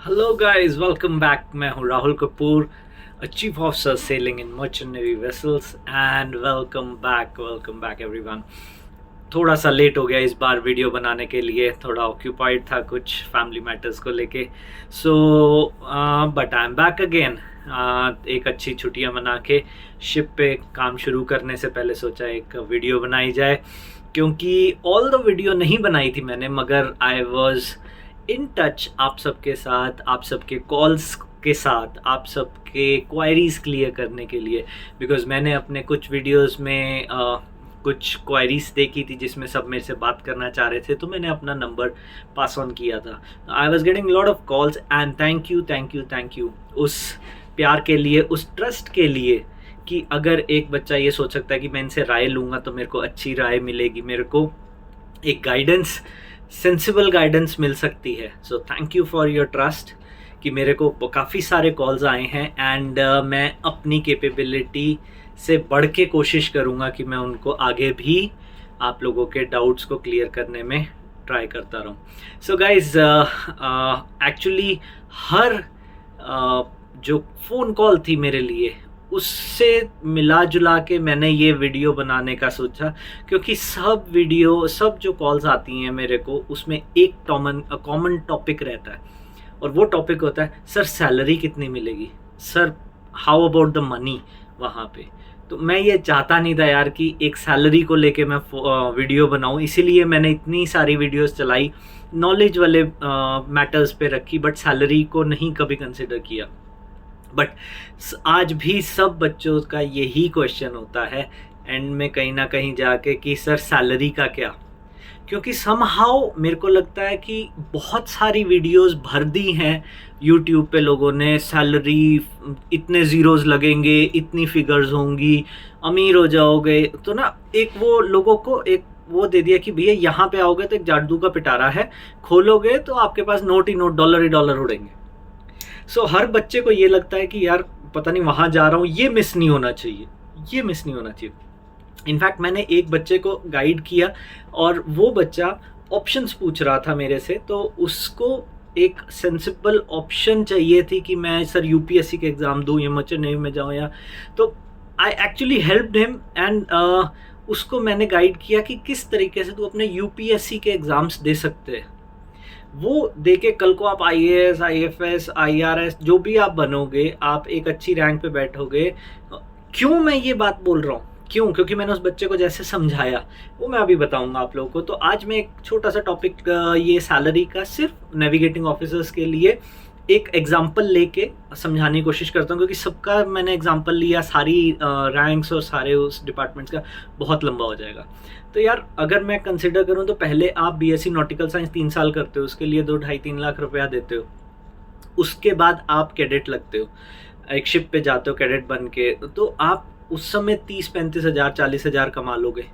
Hello guys, welcome back. मैं हूं Rahul Kapoor, chief officer selling in merchant navy vessels and welcome back everyone. थोड़ा सा late हो गया इस बार वीडियो बनाने के लिए, थोड़ा ऑक्यूपाइड था कुछ फैमिली मैटर्स को लेके। So but I am back again. एक अच्छी छुट्टियां मना के शिप पे काम शुरू करने से पहले सोचा एक वीडियो बनाई जाए, क्योंकि ऑल द वीडियो नहीं बनाई थी मैंने, मगर आई वॉज इन टच आप सबके साथ, आप सबके कॉल्स के साथ, आप सबके क्वायरीज क्लियर करने के लिए। बिकॉज मैंने अपने कुछ वीडियोस में कुछ क्वायरीज देखी थी जिसमें सब मेरे से बात करना चाह रहे थे, तो मैंने अपना नंबर पास ऑन किया था। I was getting lot of calls and thank you उस प्यार के लिए, उस ट्रस्ट के लिए, कि अगर एक बच्चा ये सोच सकता है कि मैं इनसे राय लूँगा तो मेरे को अच्छी राय मिलेगी, मेरे को एक गाइडेंस, सेंसिबल गाइडेंस मिल सकती है। So thank you for your trust कि मेरे को काफ़ी सारे कॉल्स आए हैं एंड मैं अपनी कैपेबिलिटी से बढ़ के कोशिश करूँगा कि मैं उनको आगे भी आप लोगों के डाउट्स को क्लियर करने में ट्राई करता रहूँ। सो गाइज, एक्चुअली हर जो फ़ोन कॉल थी मेरे लिए, उससे मिला जुला के मैंने ये वीडियो बनाने का सोचा, क्योंकि सब जो कॉल्स आती हैं मेरे को, उसमें एक कॉमन टॉपिक रहता है, और वो टॉपिक होता है, सर सैलरी कितनी मिलेगी, sir how about the money वहाँ पे। तो मैं ये चाहता नहीं था यार कि एक सैलरी को लेके मैं वीडियो बनाऊँ, इसीलिए मैंने इतनी सारी वीडियोस चलाई, नॉलेज वाले मैटर्स पे रखी, बट सैलरी को नहीं कभी कंसिडर किया। बट आज भी सब बच्चों का यही क्वेश्चन होता है एंड में कहीं ना कहीं जाके कि सर सैलरी का क्या। क्योंकि समहाउ मेरे को लगता है कि बहुत सारी वीडियोस भर दी हैं यूट्यूब पे लोगों ने, सैलरी इतने ज़ीरोज़ लगेंगे, इतनी फिगर्स होंगी, अमीर हो जाओगे। तो ना एक वो लोगों को एक वो दे दिया कि भैया यहाँ पे आओगे तो एक जादू का पिटारा है, खोलोगे तो आपके पास नोट ही नोट, डॉलर ही डॉलर उड़ेंगे। सो हर बच्चे को ये लगता है कि यार पता नहीं वहाँ जा रहा हूँ, ये मिस नहीं होना चाहिए, ये मिस नहीं होना चाहिए। इनफैक्ट मैंने एक बच्चे को गाइड किया और वो बच्चा ऑप्शंस पूछ रहा था मेरे से, तो उसको एक सेंसिबल ऑप्शन चाहिए थी कि मैं सर यूपीएससी के एग्ज़ाम दूँ या मर्चेंट नेवी में जाऊँ, या तो I actually helped him and उसको मैंने गाइड किया कि किस तरीके से तू अपने यूपीएससी के एग्ज़ाम्स दे सकते हैं। वो देके कल को आप आईएएस, आईएफएस, आईआरएस जो भी आप बनोगे, आप एक अच्छी रैंक पे बैठोगे। क्यों मैं ये बात बोल रहा हूँ, क्यों? क्योंकि मैंने उस बच्चे को जैसे समझाया वो मैं अभी बताऊंगा आप लोगों को। तो आज मैं एक छोटा सा टॉपिक, ये सैलरी का, सिर्फ नेविगेटिंग ऑफिसर्स के लिए एक एग्जाम्पल लेके समझाने की कोशिश करता हूँ, क्योंकि सबका मैंने एग्जाम्पल लिया, सारी रैंक्स और सारे उस डिपार्टमेंट्स का बहुत लंबा हो जाएगा। तो यार अगर मैं कंसिडर करूँ तो पहले आप बीएससी नॉटिकल साइंस 3 साल करते हो, उसके लिए 2-2.5-3 लाख रुपया देते हो। उसके बाद आप कैडेट लगते हो, एक शिप पे जाते हो कैडेट बन के, तो आप उस समय 30-35 हज़ार 40 हज़ार कमा लोगे,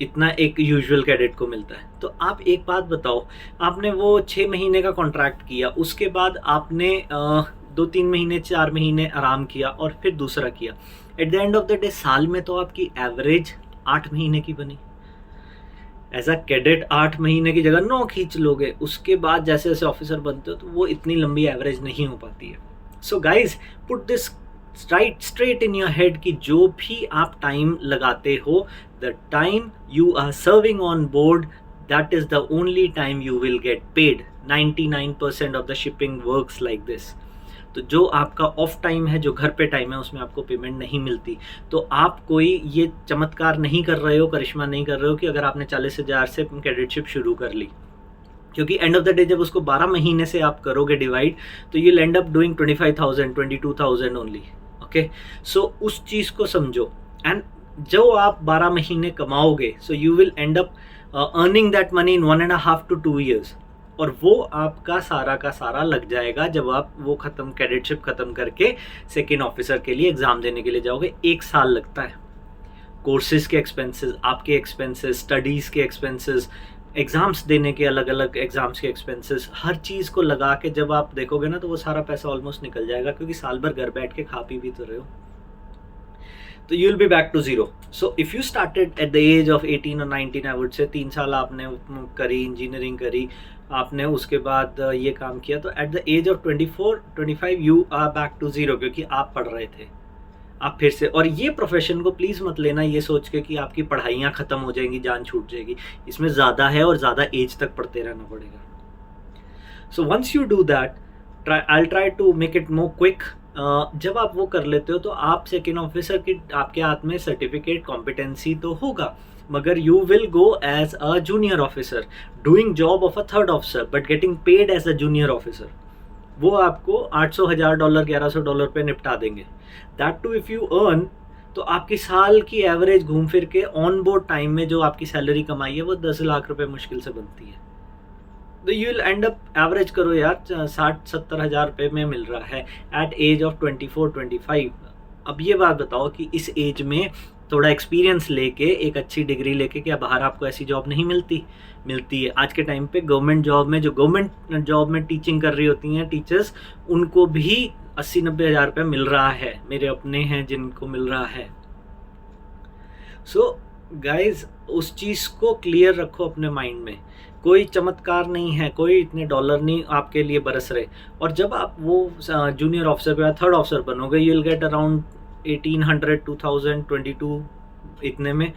इतना एक यूजुअल कैडेट को मिलता है। तो आप एक बात बताओ, आपने वो 6 महीने का कॉन्ट्रैक्ट किया, उसके बाद आपने 2-3 महीने 4 महीने आराम किया और फिर दूसरा किया, at the end of the day साल में तो आपकी एवरेज 8 महीने की बनी। एज अ कैडेट 8 महीने की जगह 9 खींच लोगे, उसके बाद जैसे जैसे ऑफिसर बनते हो तो वो इतनी लंबी एवरेज नहीं हो पाती है। So guys, put this straight in your head कि जो भी आप टाइम लगाते हो, the time you are serving on board, that is the only time you will get paid. 99% of the shipping works like this. तो जो आपका of time है, जो घर पे टाइम है, उसमें आपको पेमेंट नहीं मिलती। तो आप कोई ये चमत्कार नहीं कर रहे हो, करिश्मा नहीं कर रहे हो कि अगर आपने 40 हज़ार से कैडेटशिप शुरू कर ली, क्योंकि एंड ऑफ द डे जब उसको 12 महीने से आप करोगे डिवाइड, तो you end up doing 25,000 22,000 only. Okay, so उस चीज़ को समझो। एंड जो आप 12 महीने कमाओगे, so you will end up earning that money in 1.5 to 2 years, और वो आपका सारा का सारा लग जाएगा जब आप वो कैडेटशिप ख़त्म करके सेकेंड ऑफिसर के लिए एग्ज़ाम देने के लिए जाओगे। 1 साल लगता है। कोर्सेज के एक्सपेंसेस, आपके एक्सपेंसेस, स्टडीज़ के एक्सपेंसेस, एग्ज़ाम्स देने के अलग अलग एग्ज़ाम्स के एक्सपेंसेस, हर चीज़ को लगा के जब आप देखोगे ना, तो वो सारा पैसा ऑलमोस्ट निकल जाएगा, क्योंकि साल भर घर बैठ के खा पी भी तो रहे हो। तो you will be back to zero. So if you started at the age of 18 और 19, आई वुड से 3 साल आपने करी, इंजीनियरिंग करी, आपने उसके बाद ये काम किया, तो at the age of 24-25 you are back to zero, क्योंकि आप पढ़ रहे थे, आप फिर से। और ये प्रोफेशन को प्लीज़ मत लेना ये सोच के कि आपकी पढ़ाइयाँ ख़त्म हो जाएंगी, जान छूट जाएगी। इसमें ज़्यादा है और ज़्यादा एज तक पढ़ते रहना पड़ेगा। So once you do that, I try to make it more quick. जब आप वो कर लेते हो तो आप सेकेंड ऑफिसर की आपके हाथ में सर्टिफिकेट कॉम्पिटेंसी तो होगा, मगर you will go as a junior officer doing job of a third officer but getting paid as a junior officer. वो आपको $800,000 $1,100 पे निपटा देंगे। That too if you earn, तो आपकी साल की एवरेज घूम फिर के ऑन बोर्ड टाइम में जो आपकी सैलरी कमाई है वो 10 लाख रुपए मुश्किल से बनती है। तो you will end up, average करो यार, 60-70 हज़ार रुपये में मिल रहा है एट एज ऑफ 24-25। अब ये बात बताओ कि इस एज में थोड़ा एक्सपीरियंस लेके, एक अच्छी डिग्री लेके, क्या बाहर आपको ऐसी जॉब नहीं मिलती है। आज के टाइम पे गवर्नमेंट जॉब में, जो गवर्नमेंट जॉब में टीचिंग कर रही होती हैं टीचर्स, उनको भी 80-90 हज़ार रुपये मिल रहा है। मेरे अपने हैं जिनको मिल रहा है। सो गाइज, उस चीज़ को क्लियर रखो अपने माइंड में। कोई चमत्कार नहीं है, कोई इतने डॉलर नहीं आपके लिए बरस रहे। और जब आप वो जूनियर ऑफिसर या थर्ड ऑफिसर बनोगे, यू विल गेट अराउंड 1800, 2000, 22, इतने में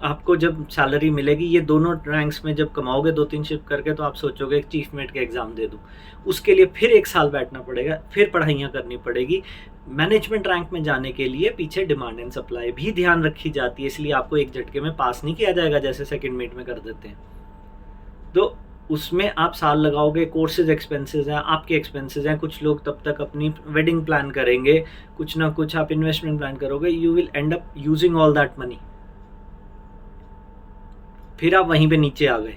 आपको जब सैलरी मिलेगी। ये दोनों रैंक्स में जब कमाओगे 2-3 शिफ्ट करके, तो आप सोचोगे चीफ मेट के एग्ज़ाम दे दूँ। उसके लिए फिर 1 साल बैठना पड़ेगा, फिर पढ़ाइयाँ करनी पड़ेगी। मैनेजमेंट रैंक में जाने के लिए पीछे डिमांड एंड सप्लाई भी ध्यान रखी जाती है, इसलिए आपको एक झटके में पास नहीं किया जाएगा जैसे सेकेंड मेट में कर देते हैं। तो उसमें आप साल लगाओगे, कोर्सेज एक्सपेंसेस हैं, आपके एक्सपेंसेस हैं। कुछ लोग तब तक अपनी वेडिंग प्लान करेंगे, कुछ ना कुछ आप इन्वेस्टमेंट प्लान करोगे। You will end up using all that money. फिर आप वहीं पे नीचे आ गए।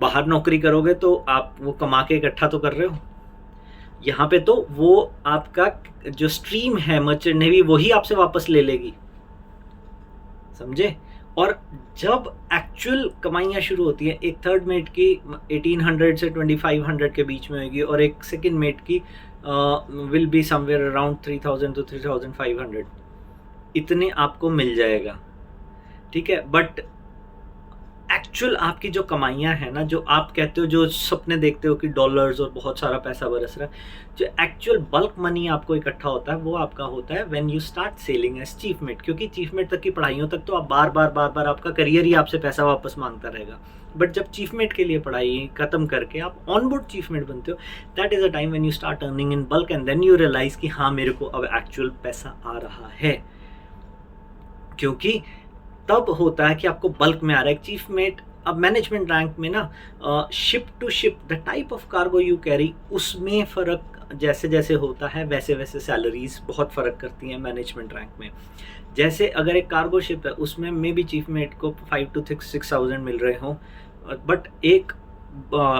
बाहर नौकरी करोगे तो आप वो कमा के इकट्ठा तो कर रहे हो, यहाँ पे तो वो आपका जो स्ट्रीम है मर्चेंट नेवी, वही आपसे वापस ले लेगी, समझे। और जब एक्चुअल कमाइयाँ शुरू होती हैं, एक थर्ड मेट की 1800 से 2500 के बीच में होगी, और एक सेकेंड मेट की will be somewhere around 3000 to 3500, इतने आपको मिल जाएगा, ठीक है। बट एक्चुअल आपकी जो कमाइयाँ हैं ना, जो आप कहते हो, जो सपने देखते हो कि डॉलर्स और बहुत सारा पैसा बरस रहा है, जो एक्चुअल बल्क मनी आपको इकट्ठा होता है, वो आपका होता है when you start sailing as chief mate. क्योंकि चीफ मेट तक की पढ़ाइयों तक तो आप बार बार आपका करियर ही आपसे पैसा वापस मांगता रहेगा। बट जब चीफ मेट के लिए पढ़ाई खत्म करके आप ऑन बोर्ड चीफ मेट बनते हो, that is a time when you start earning in bulk and then you realise कि हाँ, मेरे को अब एक्चुअल पैसा आ रहा है। क्योंकि तब होता है कि आपको बल्क में आ रहा है चीफ मेट। अब मैनेजमेंट रैंक में ना, ship to ship the type of cargo you carry, उसमें फ़र्क जैसे जैसे होता है वैसे वैसे सैलरीज बहुत फ़र्क करती हैं मैनेजमेंट रैंक में। जैसे अगर एक कार्गो शिप है, उसमें मे बी चीफ मेट को 5 to 6,000 मिल रहे हों, बट एक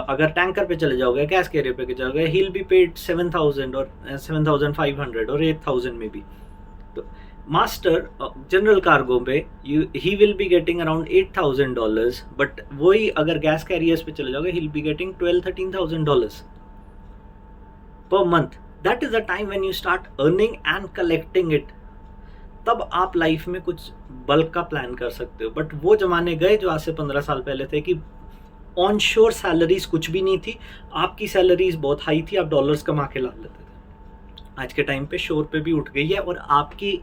अगर टैंकर पे चले जाओगे, गैस कैरियर पे जाओगे, ही विल बी पेड 7,000 और 7,500 और 8,000 में भी। तो मास्टर जनरल कार्गो पे he will be getting around $8,000, but वही अगर गैस कैरियर्स पे चले जाओगे, he will be getting $12,000-13,000 per month. That is the time when you start earning and collecting it. तब आप लाइफ में कुछ बल्क का प्लान कर सकते हो। बट वो जमाने गए जो आज से 15 साल पहले थे कि ऑन शोर सैलरीज कुछ भी नहीं थी, आपकी सैलरीज बहुत हाई थी, आप डॉलर्स कमा के ला लेते थे। आज के टाइम पे शोर पे भी उठ गई है, और आपकी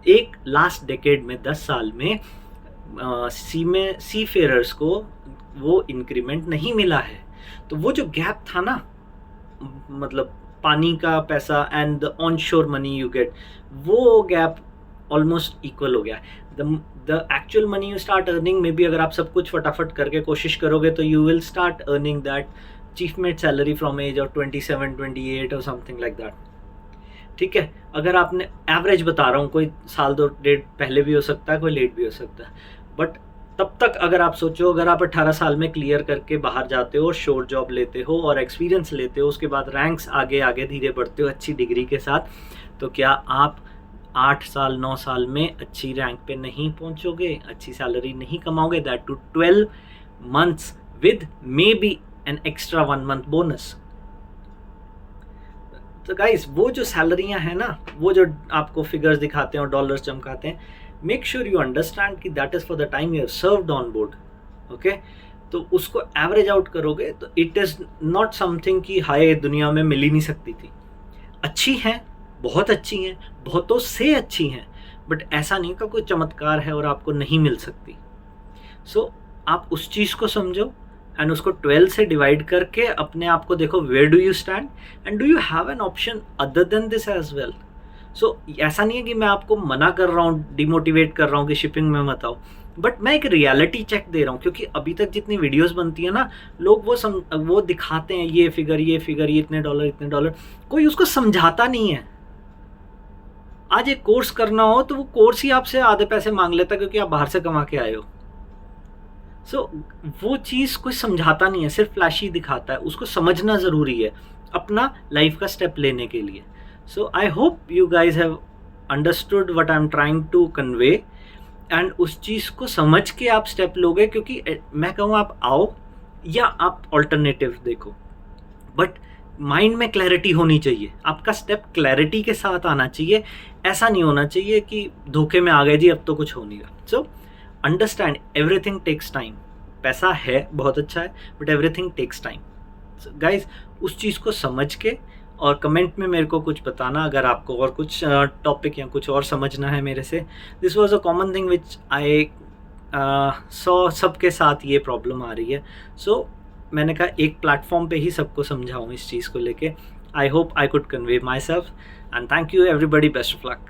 एक लास्ट डेकेड में 10 साल में सी फेयरर्स को वो इंक्रीमेंट नहीं मिला है। तो वो जो गैप था ना, मतलब पानी का पैसा एंड द ऑन शोर मनी यू गेट, वो गैप ऑलमोस्ट इक्वल हो गया। The actual money you start earning में भी, अगर आप सब कुछ फटाफट करके कोशिश करोगे, तो you will start earning that chief mate salary from age of 27, 28 और समथिंग लाइक दैट, ठीक है। अगर आपने एवरेज बता रहा हूँ, कोई साल 2 डेट पहले भी हो सकता है, कोई लेट भी हो सकता है, बट तब तक अगर आप सोचो, अगर आप 18 साल में क्लियर करके बाहर जाते हो, शोर जॉब लेते हो और एक्सपीरियंस लेते हो, उसके बाद रैंक्स आगे आगे धीरे बढ़ते हो अच्छी डिग्री के साथ, तो क्या आप 8 साल 9 साल में अच्छी रैंक पे नहीं पहुंचोगे, अच्छी सैलरी नहीं कमाओगे, that too 12 months with may be an extra 1 month bonus. तो गाइस, वो जो सैलरियां हैं ना, वो जो आपको फिगर्स दिखाते हैं और डॉलर्स चमकाते हैं, मेक श्योर यू अंडरस्टैंड कि that is for the time you have served on board, okay. तो उसको एवरेज आउट करोगे तो इट इज़ नॉट समथिंग कि हाय दुनिया में मिल ही नहीं सकती थी। अच्छी हैं, बहुत अच्छी हैं, बहुतों से अच्छी हैं, बट ऐसा नहीं का कोई चमत्कार है और आपको नहीं मिल सकती। सो आप उस चीज़ को समझो एंड उसको 12 से डिवाइड करके अपने आप को देखो, where do you stand and do you have an option other than this as well. So ऐसा नहीं है कि मैं आपको मना कर रहा हूँ, डिमोटिवेट कर रहा हूँ कि शिपिंग में मत आओ, बट मैं एक रियलिटी चेक दे रहा हूँ। क्योंकि अभी तक जितनी वीडियोस बनती है ना, लोग वो दिखाते हैं ये फिगर ये इतने डॉलर, कोई उसको समझाता नहीं है। आज एक कोर्स करना हो तो वो कोर्स ही आपसे आधे पैसे मांग लेता क्योंकि आप बाहर से कमा के आए हो। सो वो चीज़ कोई समझाता नहीं है, सिर्फ फ्लैशी दिखाता है। उसको समझना ज़रूरी है अपना लाइफ का स्टेप लेने के लिए। So I hope you guys have understood what I am trying to convey and उस चीज़ को समझ के आप स्टेप लोगे। क्योंकि मैं कहूँ आप आओ या आप ऑल्टरनेटिव देखो, बट माइंड में क्लैरिटी होनी चाहिए। आपका स्टेप क्लैरिटी के साथ आना चाहिए। ऐसा नहीं होना चाहिए कि धोखे में आ गए जी अब तो कुछ हो नहीं रहा। So understand everything takes time. पैसा है बहुत अच्छा है, but everything takes time. Guys उस चीज़ को समझ के और कमेंट में मेरे को कुछ बताना अगर आपको और कुछ टॉपिक या कुछ और समझना है मेरे से। This was a common thing which I saw सबके साथ ये प्रॉब्लम आ रही है। सो मैंने कहा एक प्लेटफॉर्म पे ही सबको समझाऊँ इस चीज़ को लेके। I hope I could convey my self and thank you everybody, best of luck.